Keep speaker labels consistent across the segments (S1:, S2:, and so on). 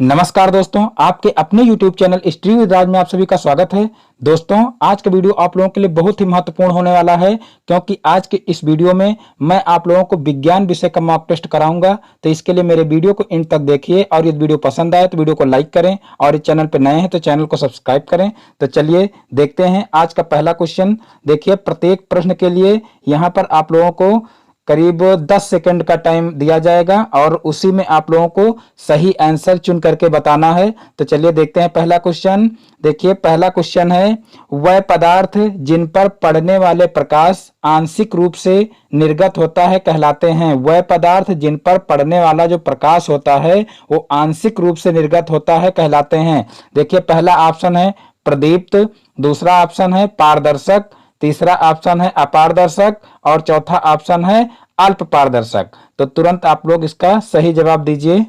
S1: नमस्कार दोस्तों, आपके अपने YouTube चैनल हिस्ट्री विद राज में आप सभी का स्वागत है। दोस्तों, आज का वीडियो आप लोगों के लिए बहुत ही महत्वपूर्ण होने वाला है, क्योंकि आज के इस वीडियो में मैं आप लोगों को विज्ञान विषय का मॉक टेस्ट कराऊंगा। तो इसके लिए मेरे वीडियो को एंड तक देखिए और यदि वीडियो पसंद आए तो वीडियो को लाइक करें और इस चैनल पर नए हैं तो चैनल को सब्सक्राइब करें। तो चलिए देखते हैं आज का पहला क्वेश्चन। देखिए, प्रत्येक प्रश्न के लिए यहाँ पर आप लोगों को करीब 10 सेकंड का टाइम दिया जाएगा और उसी में आप लोगों को सही आंसर चुन करके बताना है। तो चलिए देखते हैं पहला क्वेश्चन। देखिए, पहला क्वेश्चन है, वह पदार्थ जिन पर पड़ने वाले प्रकाश आंशिक रूप से निर्गत होता है कहलाते हैं। वह पदार्थ जिन पर पड़ने वाला जो प्रकाश होता है वो आंशिक रूप से निर्गत होता है कहलाते हैं। देखिए, पहला ऑप्शन है प्रदीप्त, दूसरा ऑप्शन है पारदर्शक, तीसरा ऑप्शन है अपारदर्शक और चौथा ऑप्शन है अल्प पारदर्शक। तो तुरंत आप लोग इसका सही जवाब दीजिए।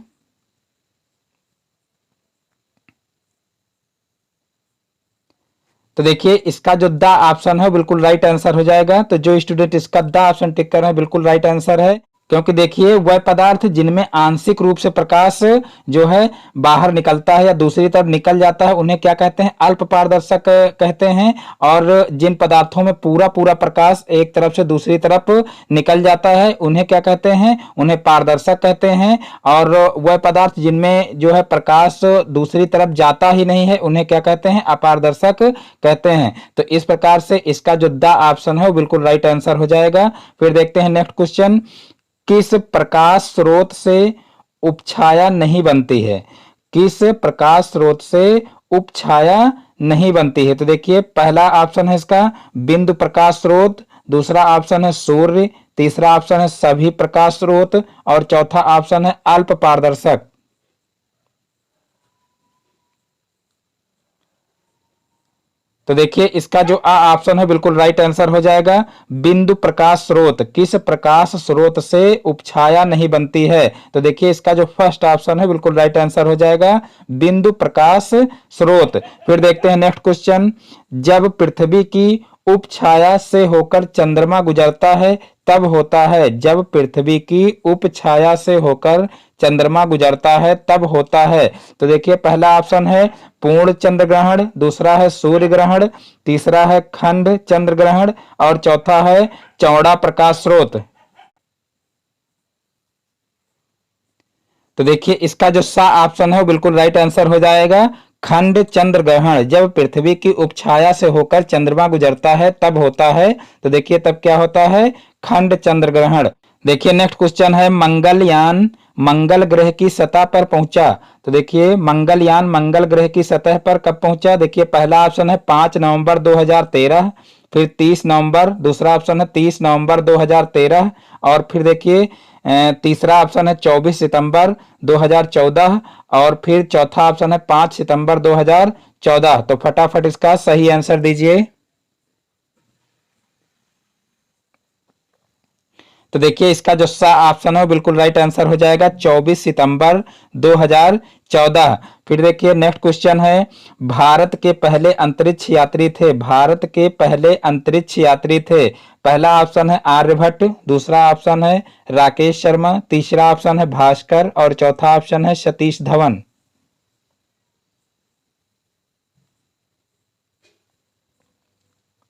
S1: तो देखिए, इसका जो द ऑप्शन है बिल्कुल राइट आंसर हो जाएगा। तो जो स्टूडेंट इसका द ऑप्शन टिक कर रहे हैं बिल्कुल राइट आंसर है, क्योंकि देखिए वह पदार्थ जिनमें आंशिक रूप से प्रकाश जो है बाहर निकलता है या दूसरी तरफ निकल जाता है उन्हें क्या कहते हैं, अल्प पारदर्शक कहते हैं। और जिन पदार्थों में पूरा पूरा प्रकाश एक तरफ से दूसरी तरफ निकल जाता है उन्हें क्या कहते हैं, उन्हें पारदर्शक कहते हैं। और वह पदार्थ जिनमें जो है प्रकाश दूसरी तरफ जाता ही नहीं है उन्हें क्या कहते हैं, अपारदर्शक कहते हैं। तो इस प्रकार से इसका जो द ऑप्शन है वो बिल्कुल राइट आंसर हो जाएगा। फिर देखते हैं नेक्स्ट क्वेश्चन, किस प्रकाश स्रोत से उपछाया नहीं बनती है। किस प्रकाश स्रोत से उपछाया नहीं बनती है। तो देखिए, पहला ऑप्शन है इसका बिंदु प्रकाश स्रोत, दूसरा ऑप्शन है सूर्य, तीसरा ऑप्शन है सभी प्रकाश स्रोत और चौथा ऑप्शन है अल्प पारदर्शक। तो देखिए, इसका जो ऑप्शन है बिल्कुल राइट आंसर हो जाएगा, बिंदु प्रकाश स्रोत। किस प्रकाश स्रोत से उपछाया नहीं बनती है। तो देखिए, इसका जो फर्स्ट ऑप्शन है बिल्कुल राइट आंसर हो जाएगा, बिंदु प्रकाश स्रोत। फिर देखते हैं नेक्स्ट क्वेश्चन, जब पृथ्वी की उपछाया से होकर चंद्रमा गुजरता है तब होता है। जब पृथ्वी की उपछाया से होकर चंद्रमा गुजरता है तब होता है। तो देखिए, पहला ऑप्शन है पूर्ण चंद्र ग्रहण, दूसरा है सूर्य ग्रहण, तीसरा है खंड चंद्र ग्रहण और चौथा है चौड़ा प्रकाश स्रोत। तो देखिए, इसका जो सा ऑप्शन है वो बिल्कुल राइट आंसर हो जाएगा, खंड चंद्र ग्रहण। जब पृथ्वी की उपछाया से होकर चंद्रमा गुजरता है तब होता है। तो देखिए, तब क्या होता है, खंड चंद्र ग्रहण। देखिए, नेक्स्ट क्वेश्चन है, मंगलयान मंगल ग्रह की सतह पर पहुंचा। तो देखिए, मंगलयान मंगल ग्रह की सतह पर कब पहुंचा। देखिए, पहला ऑप्शन है 5 नवंबर 2013, फिर 30 नवंबर, दूसरा ऑप्शन है 30 नवंबर 2013 और फिर देखिए तीसरा ऑप्शन है 24 सितंबर 2014 और फिर चौथा ऑप्शन है 5 सितंबर 2014। तो फटाफट इसका सही आंसर दीजिए। तो देखिए, इसका जो सा ऑप्शन है बिल्कुल राइट आंसर हो जाएगा, 24 सितंबर 2014। फिर देखिए, नेक्स्ट क्वेश्चन है, भारत के पहले अंतरिक्ष यात्री थे। भारत के पहले अंतरिक्ष यात्री थे। पहला ऑप्शन है आर्यभट्ट, दूसरा ऑप्शन है राकेश शर्मा, तीसरा ऑप्शन है भास्कर और चौथा ऑप्शन है सतीश धवन।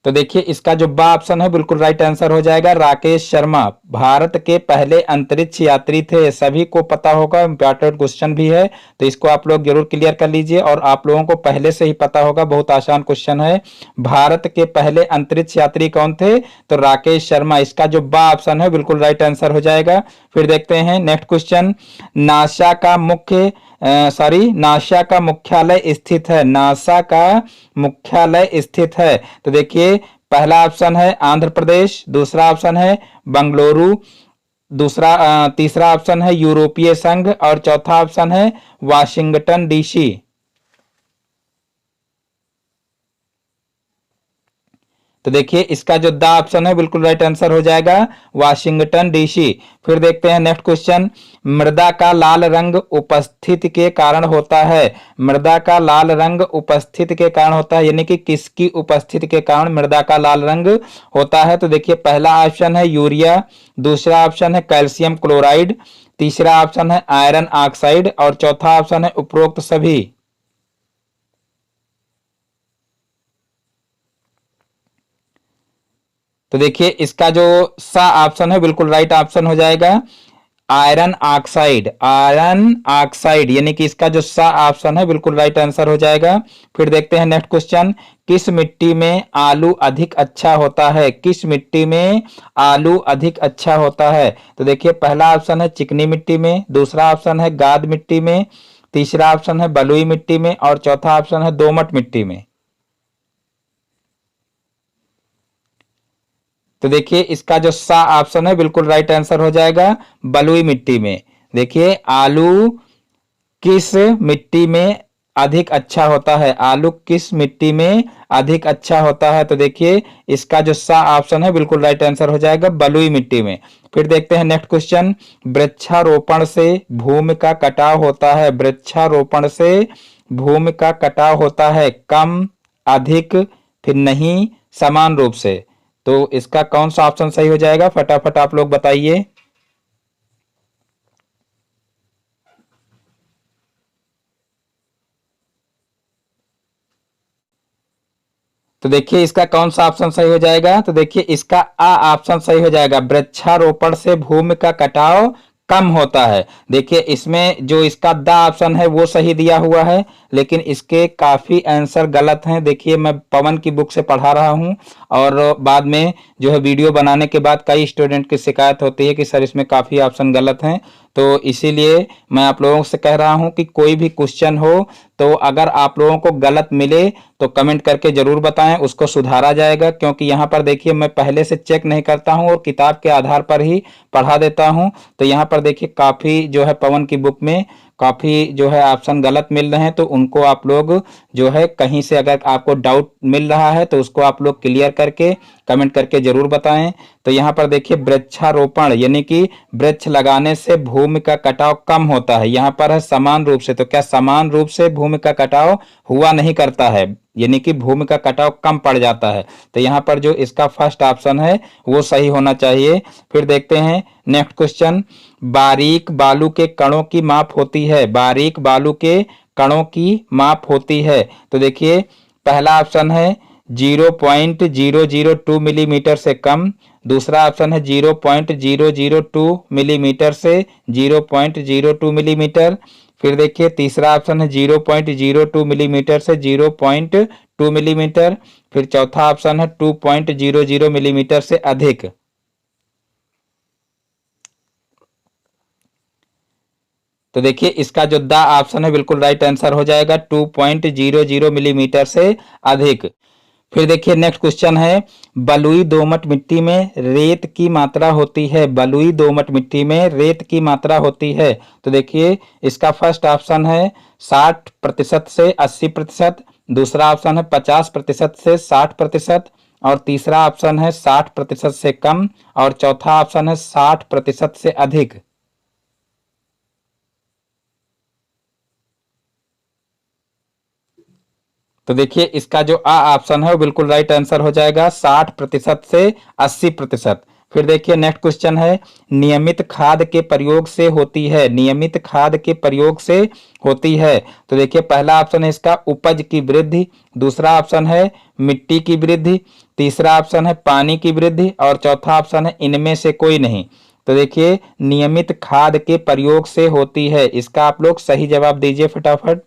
S1: तो देखिए, इसका जो बा ऑप्शन है बिल्कुल राइट आंसर हो जाएगा, राकेश शर्मा भारत के पहले अंतरिक्ष यात्री थे। सभी को पता होगा, इंपॉर्टेंट क्वेश्चन भी है तो इसको आप लोग जरूर क्लियर कर लीजिए और आप लोगों को पहले से ही पता होगा, बहुत आसान क्वेश्चन है। भारत के पहले अंतरिक्ष यात्री कौन थे, तो राकेश शर्मा। इसका जो बा ऑप्शन है बिल्कुल राइट आंसर हो जाएगा। फिर देखते हैं नेक्स्ट क्वेश्चन, नासा का मुख्य नासा का मुख्यालय स्थित है। नासा का मुख्यालय स्थित है। तो देखिए, पहला ऑप्शन है आंध्र प्रदेश, दूसरा ऑप्शन है बंगलुरु, तीसरा ऑप्शन है यूरोपीय संघ और चौथा ऑप्शन है वाशिंगटन डीसी। तो देखिए इसका जो द ऑप्शन है बिल्कुल राइट आंसर हो जाएगा वाशिंगटन डीसी। फिर देखते हैं नेक्स्ट क्वेश्चन। मृदा का लाल रंग उपस्थिति के कारण होता है। मृदा का लाल रंग उपस्थिति के कारण होता है, यानी कि किसकी उपस्थिति के कारण मृदा का लाल रंग होता है। तो देखिए पहला ऑप्शन है यूरिया, दूसरा ऑप्शन है कैल्शियम क्लोराइड, तीसरा ऑप्शन है आयरन ऑक्साइड और चौथा ऑप्शन है उपरोक्त सभी। तो देखिए इसका जो सा ऑप्शन है बिल्कुल राइट ऑप्शन हो जाएगा आयरन ऑक्साइड। आयरन ऑक्साइड यानी कि इसका जो सा ऑप्शन है बिल्कुल राइट आंसर हो जाएगा। फिर देखते हैं नेक्स्ट क्वेश्चन। किस मिट्टी में आलू अधिक अच्छा होता है? किस मिट्टी में आलू अधिक अच्छा होता है? तो देखिए पहला ऑप्शन है चिकनी मिट्टी में, दूसरा ऑप्शन है गाद मिट्टी में, तीसरा ऑप्शन है बलुई मिट्टी में और चौथा ऑप्शन है दोमट मिट्टी में। तो देखिए इसका जो सा ऑप्शन है बिल्कुल राइट आंसर हो जाएगा बलुई मिट्टी में। देखिए आलू किस मिट्टी में अधिक अच्छा होता है? आलू किस मिट्टी में अधिक अच्छा होता है? तो देखिए इसका जो सा ऑप्शन है बिल्कुल राइट आंसर हो जाएगा बलुई मिट्टी में। फिर देखते हैं नेक्स्ट क्वेश्चन। वृक्षारोपण से भूमि का कटाव होता है। वृक्षारोपण से भूमि का कटाव होता है कम, अधिक, फिर नहीं, समान रूप से। तो इसका कौन सा ऑप्शन सही हो जाएगा? फटाफट आप लोग बताइए। तो देखिए इसका कौन सा ऑप्शन सही हो जाएगा? तो देखिए इसका आ ऑप्शन सही हो जाएगा। वृक्षारोपण से भूमि का कटाव कम होता है। देखिए इसमें जो इसका द ऑप्शन है वो सही दिया हुआ है, लेकिन इसके काफी आंसर गलत हैं। देखिए मैं पवन की बुक से पढ़ा रहा हूं और बाद में जो है वीडियो बनाने के बाद कई स्टूडेंट की शिकायत होती है कि सर इसमें काफी ऑप्शन गलत हैं। तो इसीलिए मैं आप लोगों से कह रहा हूं कि कोई भी क्वेश्चन हो तो अगर आप लोगों को गलत मिले तो कमेंट करके जरूर बताएं, उसको सुधारा जाएगा। क्योंकि यहाँ पर देखिए मैं पहले से चेक नहीं करता हूँ और किताब के आधार पर ही पढ़ा देता हूँ। तो यहाँ पर देखिए काफी जो है पवन की बुक में काफी जो है ऑप्शन गलत मिल रहे हैं, तो उनको आप लोग जो है कहीं से अगर आपको डाउट मिल रहा है तो उसको आप लोग क्लियर करके कमेंट करके जरूर बताएं। तो यहाँ पर देखिए वृक्षारोपण यानी कि वृक्ष लगाने से भूमि का कटाव कम होता है। यहाँ पर है समान रूप से, तो क्या समान रूप से भूमि का कटाव हुआ नहीं करता है, यानी कि भूमि का कटाव कम पड़ जाता है। तो यहाँ पर जो इसका फर्स्ट ऑप्शन है वो सही होना चाहिए। फिर देखते हैं नेक्स्ट क्वेश्चन। बारीक बालू के कणों की माप होती है। बारीक बालू के कणों की माप होती है। तो देखिए पहला ऑप्शन है 0.002 मिलीमीटर से कम, दूसरा ऑप्शन है 0.002 मिलीमीटर से 0.02 मिलीमीटर, फिर देखिए तीसरा ऑप्शन है 0.02 मिलीमीटर से 0.2 मिलीमीटर, फिर चौथा ऑप्शन है 2.00 मिलीमीटर से अधिक। तो देखिए इसका जो द ऑप्शन है बिल्कुल राइट आंसर हो जाएगा 2.00 मिलीमीटर से अधिक। फिर देखिए नेक्स्ट क्वेश्चन है। बलुई दोमट मिट्टी में रेत की मात्रा होती है। बलुई दोमट मिट्टी में रेत की मात्रा होती है। तो देखिए इसका फर्स्ट ऑप्शन है 60% से 80%, दूसरा ऑप्शन है 50% से 60% और तीसरा ऑप्शन है 60% से कम और चौथा ऑप्शन है 60% से अधिक। तो देखिए इसका जो आ ऑप्शन है वो बिल्कुल राइट आंसर हो जाएगा 60% से 80%। फिर देखिए नेक्स्ट क्वेश्चन है। नियमित खाद के प्रयोग से होती है। नियमित खाद के प्रयोग से होती है। तो देखिए पहला ऑप्शन है इसका उपज की वृद्धि, दूसरा ऑप्शन है मिट्टी की वृद्धि, तीसरा ऑप्शन है पानी की वृद्धि और चौथा ऑप्शन है इनमें से कोई नहीं। तो देखिए नियमित खाद के प्रयोग से होती है, इसका आप लोग सही जवाब दीजिए फटाफट।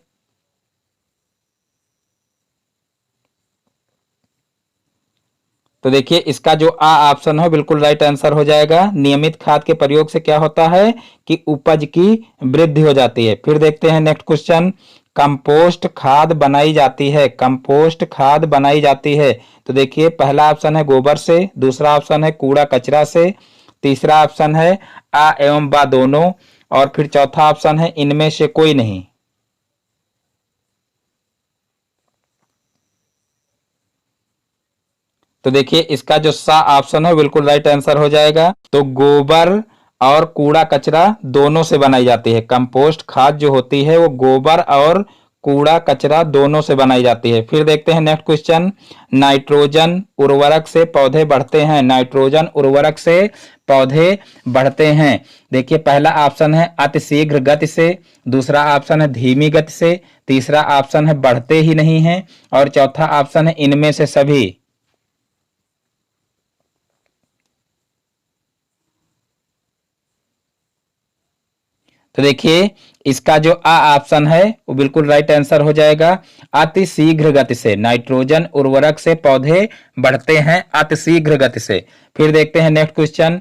S1: तो देखिए इसका जो आ ऑप्शन है बिल्कुल राइट आंसर हो जाएगा। नियमित खाद के प्रयोग से क्या होता है कि उपज की वृद्धि हो जाती है। फिर देखते हैं नेक्स्ट क्वेश्चन। कंपोस्ट खाद बनाई जाती है। कंपोस्ट खाद बनाई जाती है। तो देखिए पहला ऑप्शन है गोबर से, दूसरा ऑप्शन है कूड़ा कचरा से, तीसरा ऑप्शन है आ एवं बा दोनों और फिर चौथा ऑप्शन है इनमें से कोई नहीं। तो देखिए इसका जो सा ऑप्शन है बिल्कुल राइट आंसर हो जाएगा। तो गोबर और कूड़ा कचरा दोनों से बनाई जाती है। कंपोस्ट खाद जो होती है वो गोबर और कूड़ा कचरा दोनों से बनाई जाती है। फिर देखते हैं नेक्स्ट क्वेश्चन, नाइट्रोजन उर्वरक से पौधे बढ़ते हैं। नाइट्रोजन उर्वरक से पौधे बढ़ते हैं। देखिए पहला ऑप्शन है अति शीघ्र गति से, दूसरा ऑप्शन है धीमी गति से, तीसरा ऑप्शन है बढ़ते ही नहीं है और चौथा ऑप्शन है इनमें से सभी। तो देखिए इसका जो आ ऑप्शन है वो बिल्कुल राइट आंसर हो जाएगा, अति शीघ्र गति से। नाइट्रोजन उर्वरक से पौधे बढ़ते हैं अति शीघ्र गति से। फिर देखते हैं नेक्स्ट क्वेश्चन,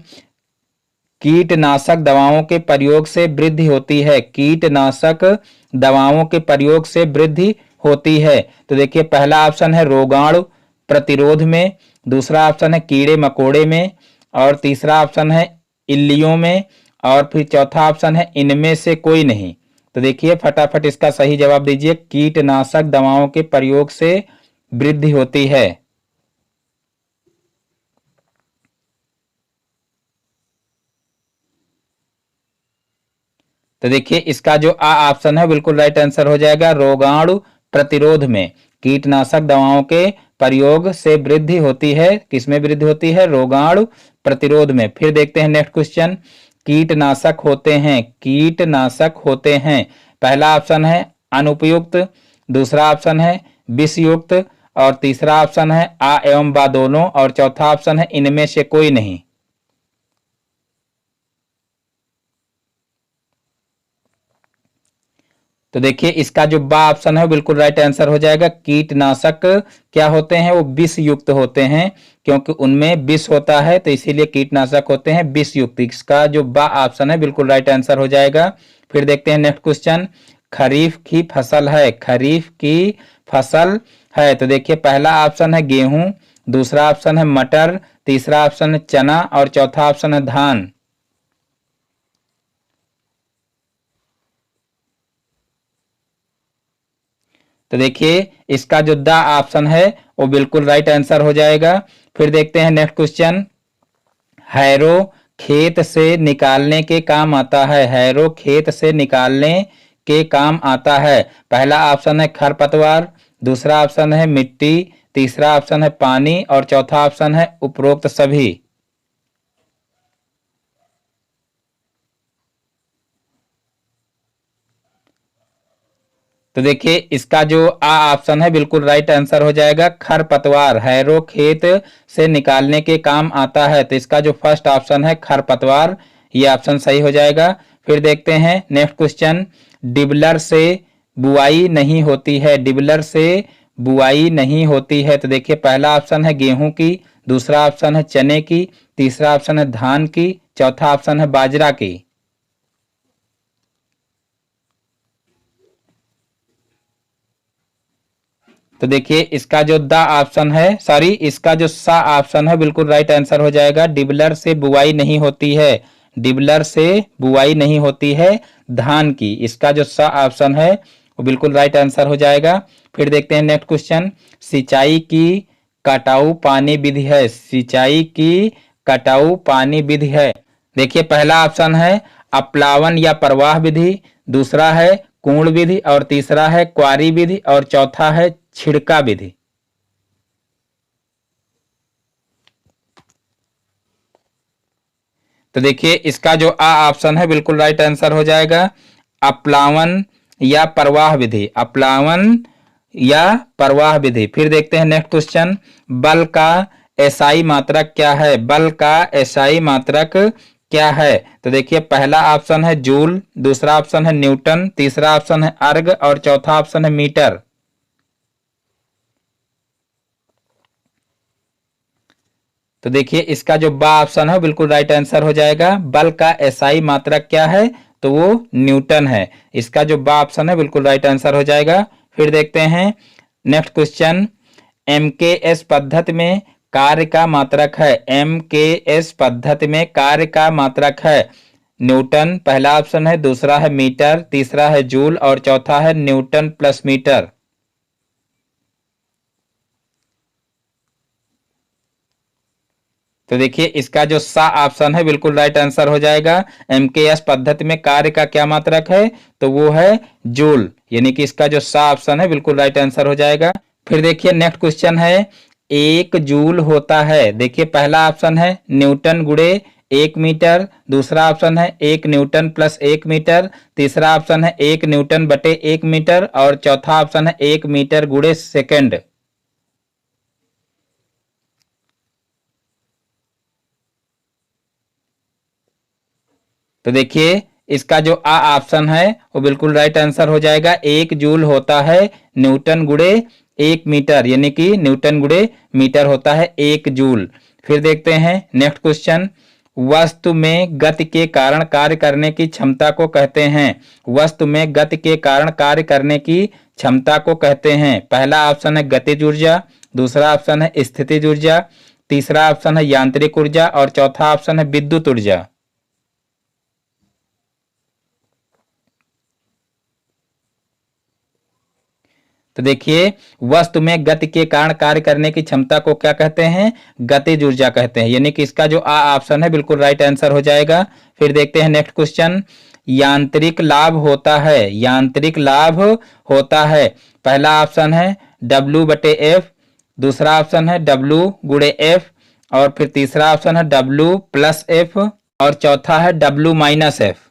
S1: कीटनाशक दवाओं के प्रयोग से वृद्धि होती है। कीटनाशक दवाओं के प्रयोग से वृद्धि होती है। तो देखिए पहला ऑप्शन है रोगाणु प्रतिरोध में, दूसरा ऑप्शन है कीड़े मकोड़े में और तीसरा ऑप्शन है इल्लियों में और फिर चौथा ऑप्शन है इनमें से कोई नहीं। तो देखिए फटाफट इसका सही जवाब दीजिए। कीटनाशक दवाओं के प्रयोग से वृद्धि होती है। तो देखिए इसका जो आ ऑप्शन है बिल्कुल राइट आंसर हो जाएगा, रोगाणु प्रतिरोध में कीटनाशक दवाओं के प्रयोग से वृद्धि होती है। किसमें वृद्धि होती है? रोगाणु प्रतिरोध में। फिर देखते हैं नेक्स्ट क्वेश्चन, कीटनाशक होते हैं, कीटनाशक होते हैं। पहला ऑप्शन है अनुपयुक्त, दूसरा ऑप्शन है विषयुक्त और तीसरा ऑप्शन है आ एवं बा दोनों और चौथा ऑप्शन है इनमें से कोई नहीं। तो देखिए इसका जो बा ऑप्शन है बिल्कुल राइट आंसर हो जाएगा। कीटनाशक क्या होते हैं? वो विष युक्त होते हैं, क्योंकि उनमें विष होता है तो इसीलिए कीटनाशक होते हैं विष युक्त। इसका जो बा ऑप्शन है बिल्कुल राइट आंसर हो जाएगा। फिर देखते हैं नेक्स्ट क्वेश्चन, खरीफ की फसल है, खरीफ की फसल है। तो देखिए पहला ऑप्शन है गेहूं, दूसरा ऑप्शन है मटर, तीसरा ऑप्शन है चना और चौथा ऑप्शन है धान। तो देखिए इसका जो द ऑप्शन है वो बिल्कुल राइट आंसर हो जाएगा। फिर देखते हैं नेक्स्ट क्वेश्चन, हैरो खेत से निकालने के काम आता है, हैरो खेत से निकालने के काम आता है। पहला ऑप्शन है खरपतवार, दूसरा ऑप्शन है मिट्टी, तीसरा ऑप्शन है पानी और चौथा ऑप्शन है उपरोक्त सभी। तो देखिए इसका जो आ ऑप्शन है बिल्कुल राइट आंसर हो जाएगा, खरपतवार। हैरो खेत से निकालने के काम आता है तो इसका जो फर्स्ट ऑप्शन है खरपतवार, ये ऑप्शन सही हो जाएगा। फिर देखते हैं नेक्स्ट क्वेश्चन, डिबलर से बुआई नहीं होती है, डिबलर से बुआई नहीं होती है। तो देखिए पहला ऑप्शन है गेहूं की, दूसरा ऑप्शन है चने की, तीसरा ऑप्शन है धान की, चौथा ऑप्शन है बाजरा की। तो देखिए इसका जो द ऑप्शन है, सॉरी इसका जो सा ऑप्शन है बिल्कुल राइट आंसर हो जाएगा। डिबलर से बुआई नहीं होती है, डिबलर से बुआई नहीं होती है धान की। इसका जो सा ऑप्शन है वो बिल्कुल राइट आंसर हो जाएगा। फिर देखते हैं नेक्स्ट क्वेश्चन, सिंचाई की कटाऊ पानी विधि है, सिंचाई की कटाऊ पानी विधि है। देखिए पहला ऑप्शन है अपलावन या प्रवाह विधि, दूसरा है कुर्ण विधि और तीसरा है क्वारी विधि और चौथा है छिड़का विधि। तो देखिए इसका जो आ ऑप्शन है बिल्कुल राइट आंसर हो जाएगा, अपलावन या प्रवाह विधि, अपलावन या प्रवाह विधि। फिर देखते हैं नेक्स्ट क्वेश्चन, बल का एसआई मात्रक क्या है, बल का एसआई मात्रक क्या है। तो देखिए पहला ऑप्शन है जूल, दूसरा ऑप्शन है न्यूटन, तीसरा ऑप्शन है अर्ग और चौथा ऑप्शन है मीटर। तो देखिए इसका जो बा ऑप्शन है बिल्कुल राइट आंसर हो जाएगा। बल का एसआई मात्रक क्या है? तो वो न्यूटन है। इसका जो बा ऑप्शन है बिल्कुल राइट आंसर हो जाएगा। फिर देखते हैं नेक्स्ट क्वेश्चन, एमकेएस पद्धति में कार्य का मात्रक है, एमकेएस पद्धति में कार्य का मात्रक है न्यूटन, पहला ऑप्शन है, दूसरा है मीटर, तीसरा है जूल और चौथा है न्यूटन प्लस मीटर। तो देखिए इसका जो सा ऑप्शन है बिल्कुल राइट आंसर हो जाएगा। एमकेएस पद्धति में कार्य का क्या मात्रक है, तो वो है जूल, यानी कि इसका जो सा ऑप्शन है बिल्कुल राइट आंसर हो जाएगा। फिर देखिए नेक्स्ट क्वेश्चन है, एक जूल होता है, देखिए पहला ऑप्शन है न्यूटन गुणे 1 मीटर, दूसरा ऑप्शन है 1 न्यूटन प्लस 1 मीटर, तीसरा ऑप्शन है 1 न्यूटन बटे 1 मीटर और चौथा ऑप्शन है 1 मीटर गुणे सेकेंड। तो देखिए इसका जो आ ऑप्शन है वो बिल्कुल राइट आंसर हो जाएगा। 1 जूल होता है न्यूटन गुणे 1 मीटर, यानी कि न्यूटन गुणे मीटर होता है 1 जूल। फिर देखते हैं नेक्स्ट क्वेश्चन, वस्तु में गति के कारण कार्य करने की क्षमता को कहते हैं। वस्तु में गति के कारण कार्य करने की क्षमता को कहते हैं। पहला ऑप्शन है गतिज ऊर्जा, दूसरा ऑप्शन है स्थितिज ऊर्जा, तीसरा ऑप्शन है यांत्रिक ऊर्जा और चौथा ऑप्शन है विद्युत ऊर्जा। तो देखिए वस्तु में गति के कारण कार्य करने की क्षमता को क्या कहते हैं, गतिज ऊर्जा कहते हैं, यानी कि इसका जो आ ऑप्शन है बिल्कुल राइट आंसर हो जाएगा। फिर देखते हैं नेक्स्ट क्वेश्चन, यांत्रिक लाभ होता है, यांत्रिक लाभ होता है। पहला ऑप्शन है W बटे एफ, दूसरा ऑप्शन है W गुणे एफ और फिर तीसरा ऑप्शन है W प्लस एफ और चौथा है W माइनस एफ।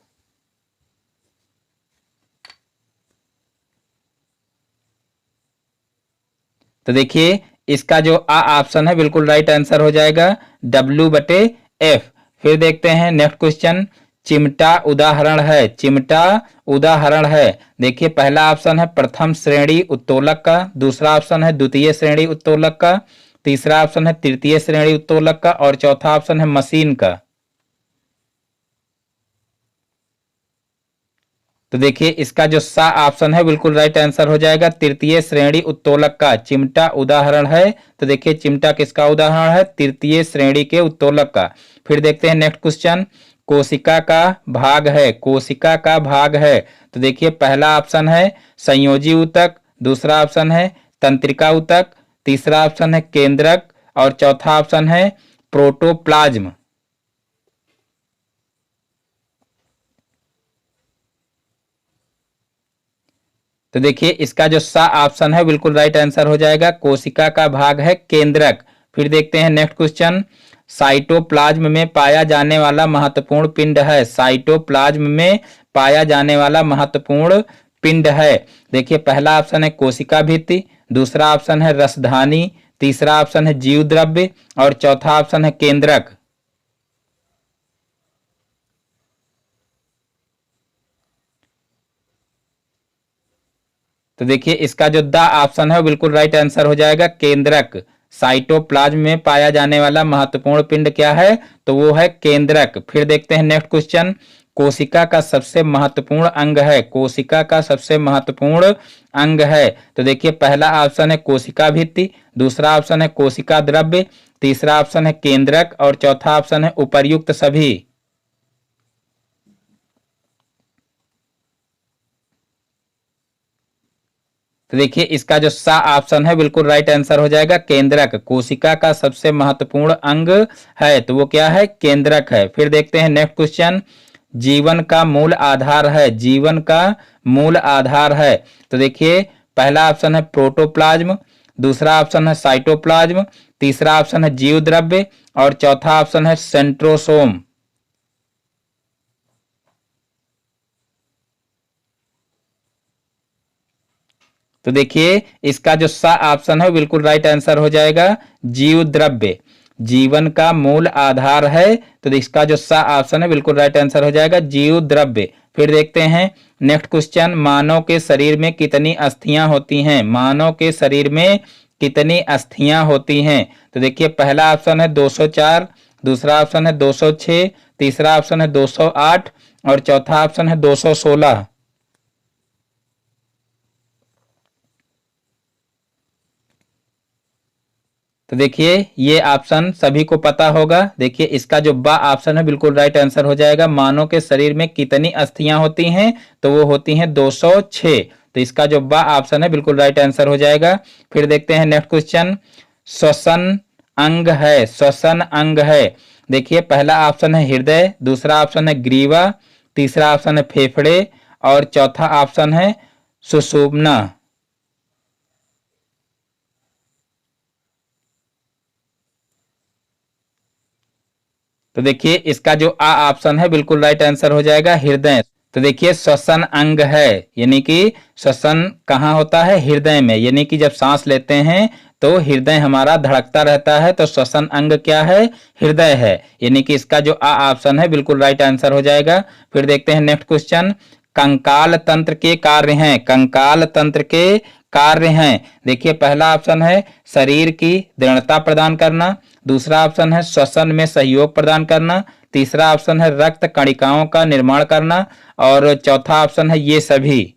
S1: तो देखिए इसका जो आ ऑप्शन है बिल्कुल राइट आंसर हो जाएगा W बटे एफ। फिर देखते हैं नेक्स्ट क्वेश्चन, चिमटा उदाहरण है, चिमटा उदाहरण है। देखिए पहला ऑप्शन है प्रथम श्रेणी उत्तोलक का, दूसरा ऑप्शन है द्वितीय श्रेणी उत्तोलक का, तीसरा ऑप्शन है तृतीय श्रेणी उत्तोलक का और चौथा ऑप्शन है मशीन का। तो देखिए इसका जो सा ऑप्शन है बिल्कुल राइट आंसर हो जाएगा, तृतीय श्रेणी उत्तोलक का चिमटा उदाहरण है। तो देखिए चिमटा किसका उदाहरण है, तृतीय श्रेणी के उत्तोलक का। फिर देखते हैं नेक्स्ट क्वेश्चन, कोशिका का भाग है, कोशिका का भाग है। तो देखिए पहला ऑप्शन है संयोजी ऊतक, दूसरा ऑप्शन है तंत्रिका ऊतक, तीसरा ऑप्शन है केंद्रक और चौथा ऑप्शन है प्रोटोप्लाज्म। तो देखिए इसका जो सा ऑप्शन है बिल्कुल राइट आंसर हो जाएगा, कोशिका का भाग है केंद्रक। फिर देखते हैं नेक्स्ट क्वेश्चन, साइटोप्लाज्म में पाया जाने वाला महत्वपूर्ण पिंड है, साइटोप्लाज्म में पाया जाने वाला महत्वपूर्ण पिंड है। देखिए पहला ऑप्शन है कोशिका भित्ति, दूसरा ऑप्शन है रसधानी, तीसरा ऑप्शन है जीव द्रव्य और चौथा ऑप्शन है केंद्रक। तो देखिए इसका जो द ऑप्शन है वो बिल्कुल राइट आंसर हो जाएगा, केंद्रक। साइटोप्लाज्म में पाया जाने वाला महत्वपूर्ण पिंड क्या है, तो वो है केंद्रक। फिर देखते हैं नेक्स्ट क्वेश्चन, कोशिका का सबसे महत्वपूर्ण अंग है, कोशिका का सबसे महत्वपूर्ण अंग है। तो देखिए पहला ऑप्शन है कोशिका भित्ति, दूसरा ऑप्शन है कोशिका द्रव्य, तीसरा ऑप्शन है केंद्रक और चौथा ऑप्शन है उपर्युक्त सभी। तो देखिए इसका जो सा ऑप्शन है बिल्कुल राइट आंसर हो जाएगा, केंद्रक। कोशिका का सबसे महत्वपूर्ण अंग है तो वो क्या है, केंद्रक है। फिर देखते हैं नेक्स्ट क्वेश्चन, जीवन का मूल आधार है, जीवन का मूल आधार है। तो देखिए पहला ऑप्शन है प्रोटोप्लाज्म, दूसरा ऑप्शन है साइटोप्लाज्म, तीसरा ऑप्शन है जीव द्रव्य और चौथा ऑप्शन है सेंट्रोसोम। तो देखिए इसका जो सा ऑप्शन है बिल्कुल राइट आंसर हो जाएगा, जीव द्रव्य। जीवन का मूल आधार है तो इसका जो सा ऑप्शन है बिल्कुल राइट आंसर हो जाएगा, जीव द्रव्य। फिर देखते हैं नेक्स्ट क्वेश्चन, मानव के शरीर में कितनी अस्थियां होती हैं, मानव के शरीर में कितनी अस्थियां होती हैं। तो देखिए पहला ऑप्शन है 204, दूसरा ऑप्शन है 206, तीसरा ऑप्शन है 208 और चौथा ऑप्शन है 216। तो देखिए ये ऑप्शन सभी को पता होगा। देखिए इसका जो बा ऑप्शन है बिल्कुल राइट आंसर हो जाएगा, मानव के शरीर में कितनी अस्थियां होती हैं, तो वो होती हैं 206। तो इसका जो बा ऑप्शन है बिल्कुल राइट आंसर हो जाएगा। फिर देखते हैं नेक्स्ट क्वेश्चन, श्वसन अंग है, श्वसन अंग है। देखिए पहला ऑप्शन है हृदय, दूसरा ऑप्शन है ग्रीवा, तीसरा ऑप्शन है फेफड़े और चौथा ऑप्शन है सुषुम्ना। तो देखिए इसका जो आ ऑप्शन है बिल्कुल राइट आंसर हो जाएगा हृदय। तो देखिए श्वसन अंग है, यानी कि श्वसन कहाँ होता है, हृदय में, यानी कि जब सांस लेते हैं तो हृदय हमारा धड़कता रहता है, तो श्वसन अंग क्या है, हृदय है, यानी कि इसका जो आ ऑप्शन है बिल्कुल राइट आंसर हो जाएगा। फिर देखते हैं नेक्स्ट क्वेश्चन, कंकाल तंत्र के कार्य हैं, कंकाल तंत्र के कार्य हैं। देखिए पहला ऑप्शन है शरीर की दृढ़ता प्रदान करना, दूसरा ऑप्शन है श्वसन में सहयोग प्रदान करना, तीसरा ऑप्शन है रक्त कणिकाओं का निर्माण करना और चौथा ऑप्शन है ये सभी।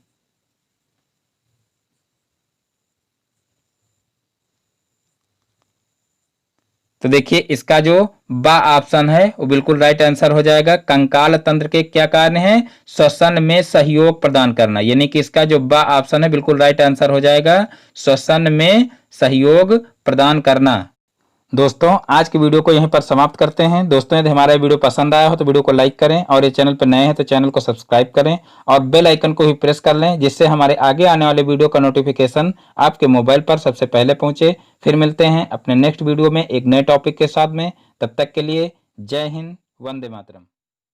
S1: तो देखिए इसका जो बा ऑप्शन है वो बिल्कुल राइट आंसर हो जाएगा। कंकाल तंत्र के क्या कार्य हैं, श्वसन में सहयोग प्रदान करना, यानी कि इसका जो बा ऑप्शन है बिल्कुल राइट आंसर हो जाएगा, श्वसन में सहयोग प्रदान करना। दोस्तों आज की वीडियो को यहीं पर समाप्त करते हैं। दोस्तों यदि हमारा वीडियो पसंद आया हो तो वीडियो को लाइक करें और ये चैनल पर नए हैं तो चैनल को सब्सक्राइब करें और बेल आइकन को भी प्रेस कर लें, जिससे हमारे आगे आने वाले वीडियो का नोटिफिकेशन आपके मोबाइल पर सबसे पहले पहुंचे। फिर मिलते हैं अपने नेक्स्ट वीडियो में एक नए टॉपिक के साथ में। तब तक के लिए जय हिंद, वंदे मातरम।